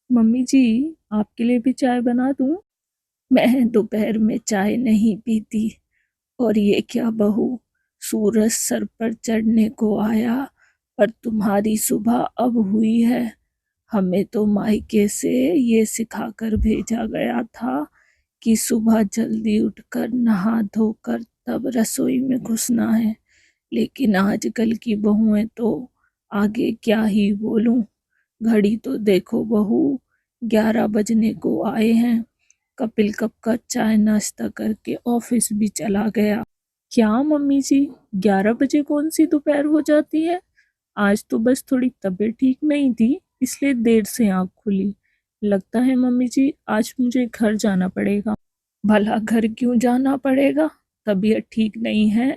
Mummy जी, आपके लिए भी चाय बना दूं? मैं दोपहर में चाय नहीं पीती। और ये क्या बहू, सूरज सर पर चढ़ने को आया पर तुम्हारी सुबह अब हुई है। हमें तो मायके से ये सिखाकर भेजा गया था कि सुबह जल्दी उठकर नहा धोकर तब रसोई में घुसना है। लेकिन आजकल की बहुएं तो आगे क्या ही बोलूं। घड़ी तो देखो बहू, 11 बजने को आए हैं। कपिल कब का चाय नाश्ता करके ऑफिस भी चला गया। क्या मम्मी जी, 11 बजे कौन सी दोपहर हो जाती है? आज तो बस थोड़ी तबीयत ठीक नहीं थी, इसलिए देर से आँख खुली। लगता है मम्मी जी आज मुझे घर जाना पड़ेगा। भला घर क्यों जाना पड़ेगा? तबीयत ठीक नहीं है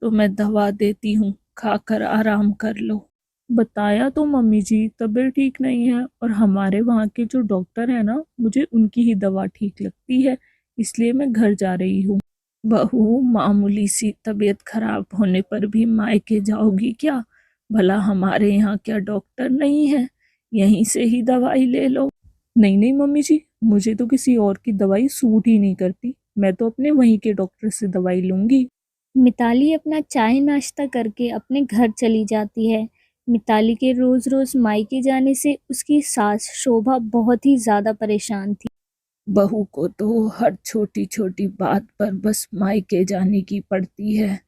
तो मैं दवा देती हूँ, खाकर आराम कर लो। बताया तो मम्मी जी तबीयत ठीक नहीं है, और हमारे वहाँ के जो डॉक्टर है ना, मुझे उनकी ही दवा ठीक लगती है, इसलिए मैं घर जा रही हूँ। बहू, मामूली सी तबीयत खराब होने पर भी मायके जाओगी क्या? भला हमारे यहाँ क्या डॉक्टर नहीं है? यहीं से ही दवाई ले लो। नहीं नहीं मम्मी जी, मुझे तो किसी और की दवाई सूट ही नहीं करती। मैं तो अपने वहीं के डॉक्टर से दवाई लूंगी। मिताली अपना चाय नाश्ता करके अपने घर चली जाती है। मिताली के रोज रोज मायके जाने से उसकी सास शोभा बहुत ही ज्यादा परेशान थी। बहू को तो हर छोटी छोटी बात पर बस मायके जाने की पड़ती है।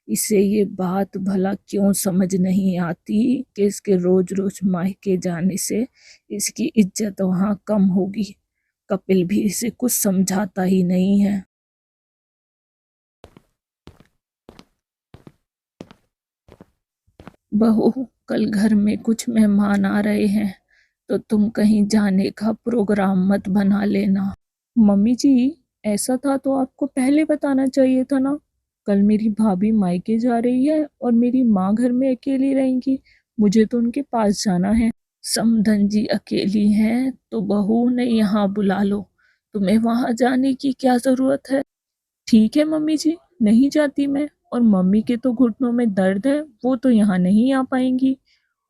इसे ये बात भला क्यों समझ नहीं आती कि इसके रोज रोज मायके जाने से इसकी इज्जत वहां कम होगी। कपिल भी इसे कुछ समझाता ही नहीं है। बहू, कल घर में कुछ मेहमान आ रहे हैं, तो तुम कहीं जाने का प्रोग्राम मत बना लेना। मम्मी जी, ऐसा था तो आपको पहले बताना चाहिए था ना। कल मेरी भाभी मायके जा रही है और मेरी माँ घर में अकेली रहेंगी। मुझे तो उनके पास जाना है। समधन जी अकेली हैं तो बहू ने यहाँ बुला लो। तुम्हें वहां जाने की क्या जरूरत है? ठीक है मम्मी जी, नहीं जाती मैं। और मम्मी के तो घुटनों में दर्द है, वो तो यहाँ नहीं आ पाएंगी।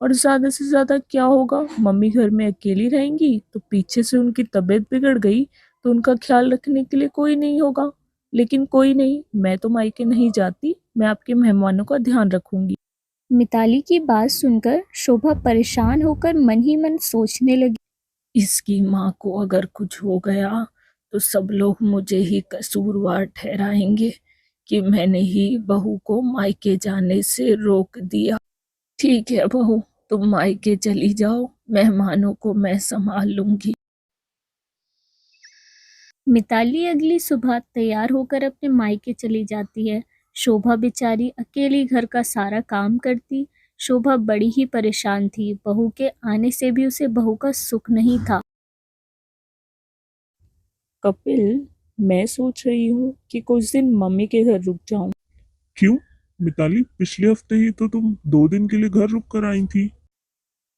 और ज्यादा से ज्यादा क्या होगा, मम्मी घर में अकेली रहेंगी तो पीछे से उनकी तबीयत बिगड़ गई तो उनका ख्याल रखने के लिए कोई नहीं होगा। लेकिन कोई नहीं, मैं तो मायके नहीं जाती, मैं आपके मेहमानों का ध्यान रखूंगी। मिताली की बात सुनकर शोभा परेशान होकर मन ही मन सोचने लगी। इसकी माँ को अगर कुछ हो गया तो सब लोग मुझे ही कसूरवार ठहराएंगे कि मैंने ही बहू को मायके जाने से रोक दिया। ठीक है बहू, तुम मायके चली जाओ, मेहमानों को मैं संभाल लूंगी। मिताली अगली सुबह तैयार होकर अपने मायके चली जाती है। शोभा बेचारी अकेली घर का सारा काम करती। शोभा बड़ी ही परेशान थी। बहू के आने से भी उसे बहू का सुख नहीं था। कपिल, मैं सोच रही हूँ कि कुछ दिन मम्मी के घर रुक जाऊं। क्यों मिताली, पिछले हफ्ते ही तो तुम 2 दिन के लिए घर रुक कर आई थी।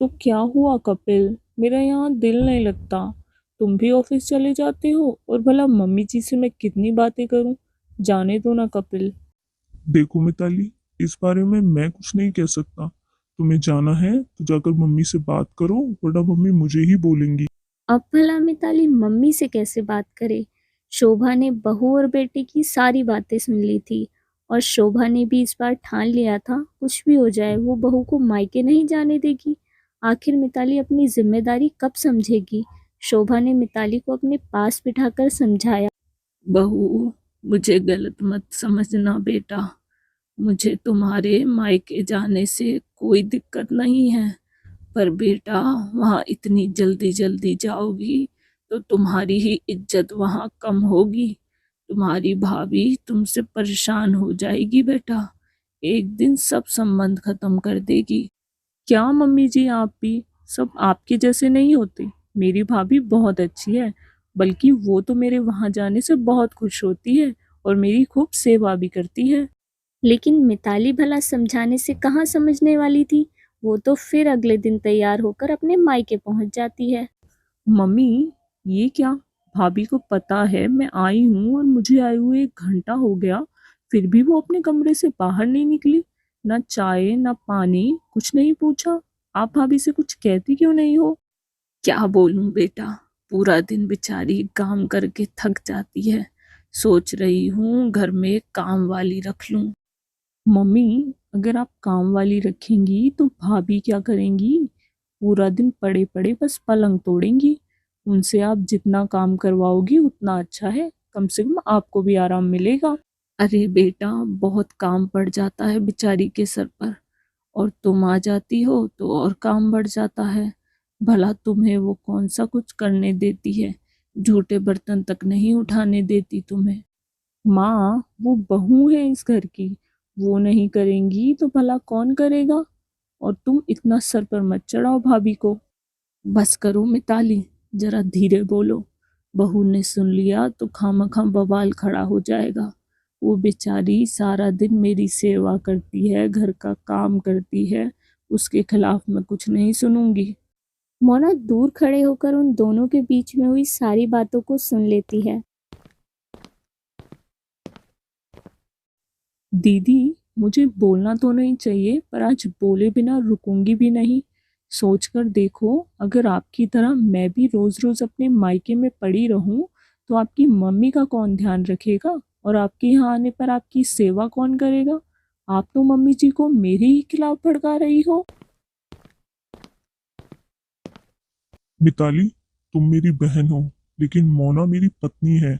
तो क्या हुआ कपिल, मेरा यहाँ दिल नहीं लगता। तुम भी ऑफिस चले जाते हो और भला मम्मी जी से मैं कितनी बातें करूं। जाने दो ना कपिल। देखो मिताली, इस बारे में मैं कुछ नहीं कह सकता। तुम्हें जाना है तो जाकर मम्मी से बात करो, वरना मम्मी मुझे ही बोलेंगी। अब भला मिताली मम्मी से कैसे बात करे। शोभा ने बहू और बेटे की सारी बातें सुन ली थी। और शोभा ने भी इस बार ठान लिया था, कुछ भी हो जाए वो बहू को मायके नहीं जाने देगी। आखिर मिताली अपनी जिम्मेदारी कब समझेगी। शोभा ने मिताली को अपने पास बिठाकर समझाया। बहू, मुझे गलत मत समझना बेटा। मुझे तुम्हारे मायके जाने से कोई दिक्कत नहीं है, पर बेटा वहाँ इतनी जल्दी जल्दी जाओगी तो तुम्हारी ही इज्जत वहाँ कम होगी। तुम्हारी भाभी तुमसे परेशान हो जाएगी बेटा। एक दिन सब संबंध खत्म कर देगी। क्या मम्मी जी, आप भी सब आपके जैसे नहीं होते। मेरी भाभी बहुत अच्छी है, बल्कि वो तो मेरे वहां जाने से बहुत खुश होती है और मेरी खूब सेवा भी करती है। लेकिन मिताली भला समझाने से कहाँ समझने वाली थी। वो तो फिर अगले दिन तैयार होकर अपने मायके पहुंच जाती है। मम्मी, ये क्या? भाभी को पता है मैं आई हूँ और मुझे आए हुए 1 घंटा हो गया, फिर भी वो अपने कमरे से बाहर नहीं निकली। ना चाय ना पानी, कुछ नहीं पूछा। आप भाभी से कुछ कहती क्यों नहीं हो? क्या बोलूं बेटा, पूरा दिन बेचारी काम करके थक जाती है। सोच रही हूँ घर में एक काम वाली रख लूं। मम्मी, अगर आप काम वाली रखेंगी तो भाभी क्या करेंगी? पूरा दिन पड़े पड़े बस पलंग तोड़ेंगी। उनसे आप जितना काम करवाओगी उतना अच्छा है, कम से कम आपको भी आराम मिलेगा। अरे बेटा, बहुत काम पड़ जाता है बेचारी के सर पर, और तुम आ जाती हो तो और काम बढ़ जाता है। भला तुम्हें वो कौन सा कुछ करने देती है, झूठे बर्तन तक नहीं उठाने देती तुम्हें। माँ, वो बहू है इस घर की, वो नहीं करेंगी तो भला कौन करेगा? और तुम इतना सर पर मत चढ़ाओ भाभी को। बस करो मिताली, जरा धीरे बोलो। बहू ने सुन लिया तो खामखा बवाल खड़ा हो जाएगा। वो बेचारी सारा दिन मेरी सेवा करती है, घर का काम करती है, उसके खिलाफ मैं कुछ नहीं सुनूंगी। मोना दूर खड़े होकर उन दोनों के बीच में हुई सारी बातों को सुन लेती है। दीदी, मुझे बोलना तो नहीं चाहिए पर आज बोले बिना रुकूंगी भी नहीं। सोचकर देखो, अगर आपकी तरह मैं भी रोज रोज अपने मायके में पड़ी रहूं तो आपकी मम्मी का कौन ध्यान रखेगा, और आपके यहाँ आने पर आपकी सेवा कौन करेगा? आप तो मम्मी जी को मेरे ही खिलाफ भड़का रही हो। मिताली, तुम मेरी बहन हो, लेकिन मोना मेरी पत्नी है,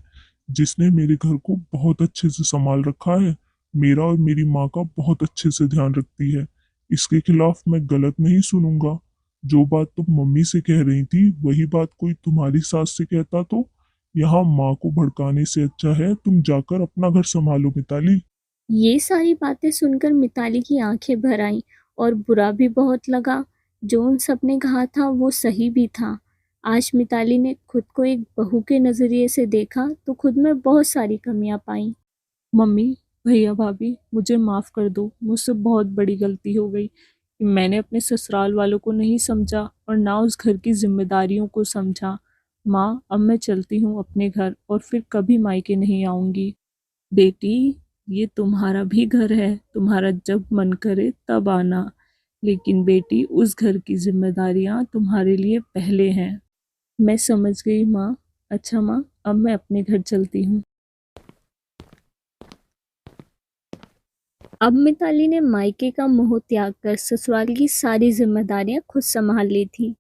जिसने मेरे घर को बहुत अच्छे से संभाल रखा है। मेरा और मेरी माँ का बहुत अच्छे से ध्यान रखती है। इसके खिलाफ मैं गलत नहीं सुनूंगा। जो बात तुम मम्मी से कह रही थी वही बात कोई तुम्हारी सास से कहता तो यहाँ माँ को भड़काने से अच्छा है तुम जाकर अपना घर संभालो मिताली। ये सारी बातें सुनकर मिताली की आंखें भर आईं और बुरा भी बहुत लगा। जो उन सब ने कहा था वो सही भी था। आज मिताली ने खुद को एक बहू के नजरिए से देखा तो खुद में बहुत सारी कमियां पाई। मम्मी, भैया, भाभी, मुझे माफ़ कर दो। मुझसे बहुत बड़ी गलती हो गई कि मैंने अपने ससुराल वालों को नहीं समझा और ना उस घर की जिम्मेदारियों को समझा। माँ, अब मैं चलती हूँ अपने घर और फिर कभी मायके नहीं आऊँगी। बेटी, ये तुम्हारा भी घर है, तुम्हारा जब मन करे तब आना। लेकिन बेटी, उस घर की जिम्मेदारियां तुम्हारे लिए पहले हैं। मैं समझ गई माँ। अच्छा माँ, अब मैं अपने घर चलती हूँ। अब मिताली ने मायके का मोह त्याग कर ससुराल की सारी जिम्मेदारियां खुद संभाल ली थी।